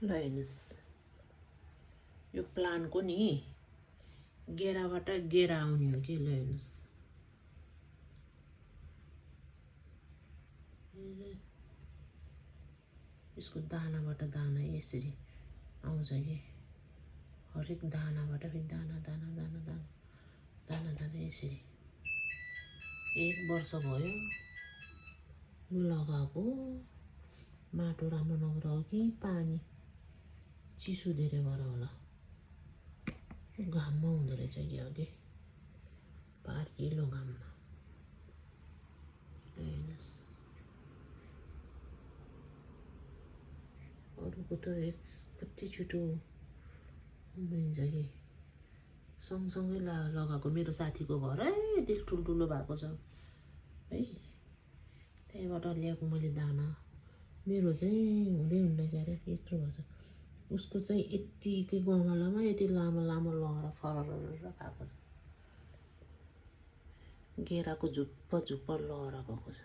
ल हेर्नुहोस् यो प्लान्टको नि गेराबाट गेरा आउने हो कि। ल हेर्नुहोस् यसको दानाबाट दाना यसरी आउँछ कि। हरेक दानाबाट फेरि दाना दाना दाना दाना दाना दाना यसरी 1 वर्ष भयो यो लगाएको। माटो राम्रो नभएर हो कि पानी चिसो धेरै भएर होला। घाममा हुँदो रहेछ कि अघि पारिलो घाममा। हेर्नुहोस् अरूको त कति छिटो उम्रिन्छ कि। सँगसँगै लगाएको मेरो साथीको घर यति ठुल्ठुलो भएको छ है। त्यहीँबाट ल्याएको मैले दाना। मेरो चाहिँ हुँदै हुन्न क्यारे यत्रो भन्छ। उसको चाहिँ यत्तिकै गमलामा यति लामो लामो लगाएर फरर भएको छ। गेराको झुप्प झुप्प लगाएर गएको छ।